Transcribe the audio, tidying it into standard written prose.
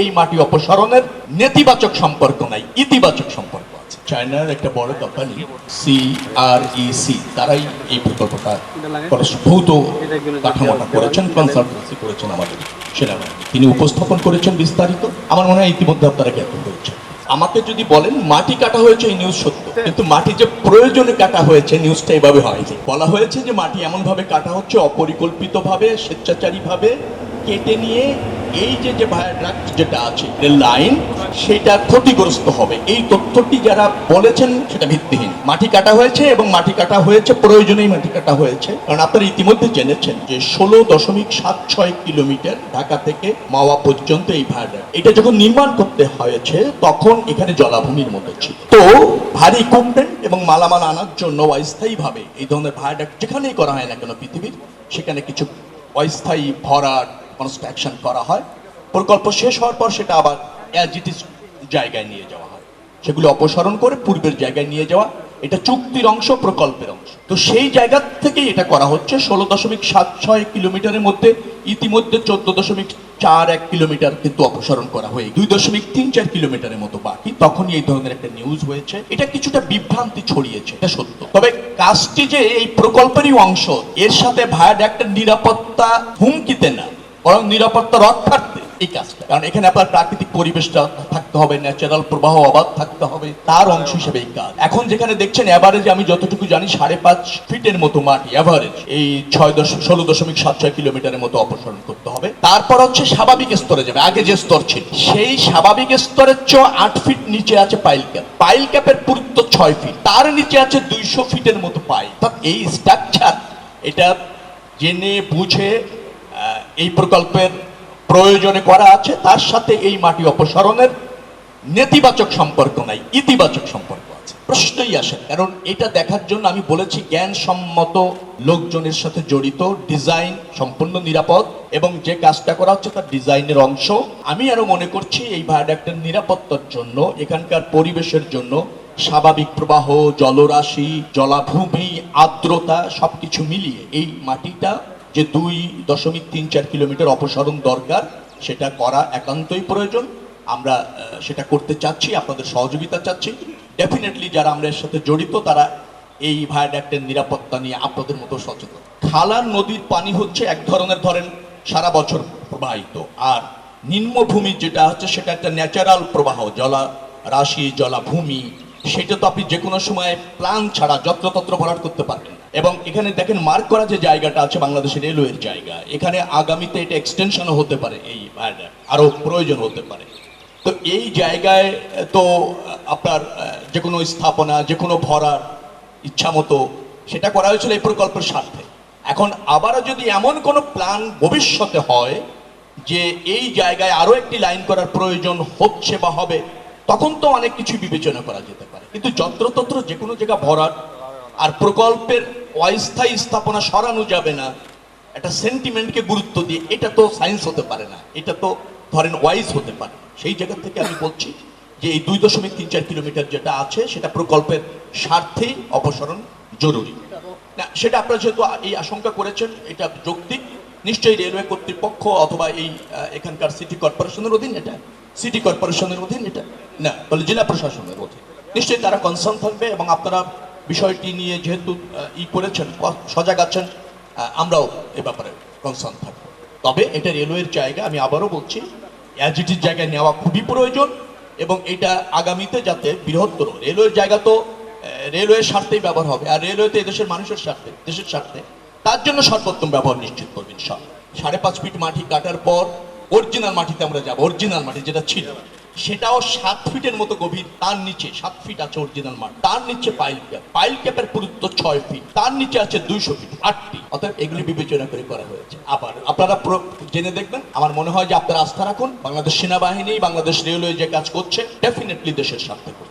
এই মাটি অপসারণের নেতিবাচক সম্পর্ক নাই, ইতিবাচক সম্পর্ক আছে। চায়নার একটা বড় কোম্পানি CREC তারাই এই প্রকল্পটা ভৌত কাঠামোটা করেছেন, কনসালটেন্সি করেছেন আমাদের সেনাবাহিনী। তিনি উপস্থাপন করেছেন বিস্তারিত, আমার মনে হয় ইতিমধ্যে আপনারা জ্ঞাত হয়েছে। আমাকে যদি বলেন মাটি কাটা হয়েছে এই নিউজ সত্য, কিন্তু মাটি যে প্রয়োজনে কাটা হয়েছে নিউজটা এভাবে হয়নি। বলা হয়েছে যে মাটি এমন ভাবে কাটা হচ্ছে অপরিকল্পিত ভাবে, স্বেচ্ছাচারী ভাবে কেটে নিয়ে এই যে ভায়াডাক্ট যেটা আছে লাইন সেটা ক্ষতিগ্রস্ত হবে। এই তথ্যটি যারা বলেছেন সেটা ভিত্তিহীন। মাটি কাটা হয়েছে এবং মাটি কাটা হয়েছে প্রয়োজনেই মাটি কাটা হয়েছে, কারণ আপনারা ইতিমধ্যে জেনেছেন যে 16.76 কিলোমিটার ঢাকা থেকে মাওয়া পর্যন্ত এই ভায়াডাক্ট, এটা যখন নির্মাণ করতে হয়েছে তখন এখানে জলাভূমির মতো ছিল। তো ভারী ইকুইপমেন্ট এবং মালামাল আনার জন্য অস্থায়ীভাবে এই ধরনের ভায়াডাক্ট যেখানেই করা হয় না কেন পৃথিবীর, সেখানে কিছু অস্থায়ী ভরাট কনস্ট্রাকশন করা হয়। প্রকল্প শেষ হওয়ার পর সেটা আবার অ্যাজ ইট ইজ জায়গায় নিয়ে যাওয়া হয়, সেগুলো অপসারণ করে পূর্বের জায়গায় নিয়ে যাওয়া, এটা চুক্তির অংশ, প্রকল্পের অংশ। তো সেই জায়গা থেকেই এটা করা হচ্ছে। 16.76 কিলোমিটারের মধ্যে ইতিমধ্যে 14.41 কিলোমিটার কিন্তু অপসারণ করা হয়ে 2.34 কিলোমিটারের মতো বাকি। তখনই এই ধরনের একটা নিউজ হয়েছে, এটা কিছুটা বিভ্রান্তি ছড়িয়েছে, এটা সত্য। তবে কাজটি যে এই প্রকল্পেরই অংশ, এর সাথে ভায়াডাক্টের নিরাপত্তা হুমকিতে না, বরং নিরাপত্তা রক্ষার্থে এই কাজটা, কারণ এখানে আপনার প্রাকৃতিক পরিবেশটা থাকতে হবে, ন্যাচারাল প্রবাহ অবাধ থাকতে হবে, তার অংশ হিসেবে এই কাজ। এখন যেখানে দেখছেন এভারেজ, আমি যতটুকু জানি 5.5 ফিটের মতো মাটি এভারেজ এই 16.76 কিলোমিটারের মতো অপসারণ করতে হবে। তারপর হচ্ছে স্বাভাবিক স্তরে যাবে, আগে যে স্তর ছিল সেই স্বাভাবিক স্তরের চেয়ে 8 ফিট নিচে আছে পাইল ক্যাপ। পাইল ক্যাপের পুরুত্ব 6 ফিট, তার নিচে আছে 200 ফিটের মতো পাইল। এই স্ট্রাকচার এটা জেনে বুঝে এই প্রকল্পের প্রয়োজনে করা আছে, তার সাথে এই মাটি অপসারণের নেতিবাচক সম্পর্ক নাই, ইতিবাচক সম্পর্ক আছে। প্রশ্নই আসে, কারণ এটা দেখার জন্য আমি বলেছি জ্ঞানসম্মত লোকজনের সাথে জড়িত, ডিজাইন সম্পূর্ণ নিরাপদ, এবং যে কাজটা করা হচ্ছে তার ডিজাইনের অংশ। আমি আরো মনে করছি এই ভায়াডাক্টের নিরাপত্তার জন্য, এখানকার পরিবেশের জন্য, স্বাভাবিক প্রবাহ, জলরাশি, জলাভূমি, আর্দ্রতা সবকিছু মিলিয়ে এই মাটিটা যে 2.34 কিলোমিটার অপসারণ দরকার, সেটা করা একান্তই প্রয়োজন। আমরা সেটা করতে চাচ্ছি, আপনাদের সহযোগিতা চাচ্ছি। ডেফিনেটলি যারা আমরা এর সাথে জড়িত তারা এই ভায়াডাক্টের নিরাপত্তা নিয়ে আপনাদের মতো সচেতন। খালার নদীর পানি হচ্ছে এক ধরনের, ধরেন সারা বছর প্রবাহিত, আর নিম্নভূমি যেটা হচ্ছে সেটা একটা ন্যাচারাল প্রবাহ, জলারাশি, জলাভূমি, সেটা তো আপনি যে কোনো সময় প্ল্যান ছাড়া যত্রতত্র ভরাট করতে পারবেন। এবং এখানে দেখেন মার্ক করা যে জায়গাটা আছে বাংলাদেশের রেলওয়ের জায়গা, এখানে আগামীতে এটা এক্সটেনশনও হতে পারে, এই ভায়াডাক্ট আরো প্রয়োজন হতে পারে। তো এই জায়গায় তো আপনার যে কোনো স্থাপনা, যে কোনো ভরার ইচ্ছা মতো সেটা করা হয়েছিল এই প্রকল্পের স্বার্থে। এখন আবারও যদি এমন কোনো প্ল্যান ভবিষ্যতে হয় যে এই জায়গায় আরো একটি লাইন করার প্রয়োজন হচ্ছে বা হবে, তখন তো অনেক কিছু বিবেচনা করা যেতে পারে। কিন্তু যত্রতন্ত্র যে কোনো জায়গা ভরাট আর প্রকল্পের অস্থায়ী স্থাপনা সরানো যাবে না, একটা সেন্টিমেন্টকে গুরুত্ব দিয়ে, এটা তো সায়েন্স হতে পারে না, এটা তো ধরেন ওয়াইজ হতে পারে। সেই জায়গা থেকে আমি বলছি যে এই 2.34 কিলোমিটার যেটা আছে সেটা প্রকল্পের স্বার্থেই অপসারণ জরুরি না। সেটা আপনারা যেহেতু এই আশঙ্কা করেছেন, এটা যৌক্তিক। নিশ্চয়ই রেলওয়ে কর্তৃপক্ষ অথবা এই এখানকার সিটি কর্পোরেশনের অধীন, এটা সিটি কর্পোরেশনের অধীন, এটা না বলে জেলা প্রশাসনের অধীন, নিশ্চয়ই তারা কনসার্ন থাকবে। এবং আপনারা বিষয়টি নিয়ে যেহেতু করেছেন, সজাগ আছেন, আমরাও এ ব্যাপারে কনসার্ন থাকবো। তবে এটা রেলওয়ের জায়গা, আমি আবারও বলছি, অ্যাজ ইট ইজ জায়গায় নেওয়া খুবই প্রয়োজন। এবং এটা আগামীতে যাতে বৃহত্তর, রেলওয়ের জায়গা তো রেলওয়ের স্বার্থেই ব্যবহার হবে, আর রেলওয়েতে এদেশের মানুষের স্বার্থে, দেশের স্বার্থে, তার জন্য সর্বোত্তম ব্যবহার নিশ্চিত করবেন সব। 5.5 ফিট মাটি কাটার পর অরিজিনাল মাটিতে আমরা যাবো, অরিজিনাল মাটি যেটা ছিল সেটাও 7 ফিটের মতো গভীর, তার নিচে 7 ফিট আছে অরিজিনাল মাটি, তার নিচে পাইল ক্যাপ, পাইল ক্যাপের পুরুত্ব 6 ফিট, তার নিচে আছে 200 ফিট, 8টি। অর্থাৎ এগুলি বিবেচনা করে করা হয়েছে। আবার আপনারা জেনে দেখবেন, আমার মনে হয় যে আপনারা আস্থা রাখুন, বাংলাদেশ সেনাবাহিনী, বাংলাদেশ রেলওয়ে যে কাজ করছে ডেফিনেটলি দেশের স্বার্থে করছে।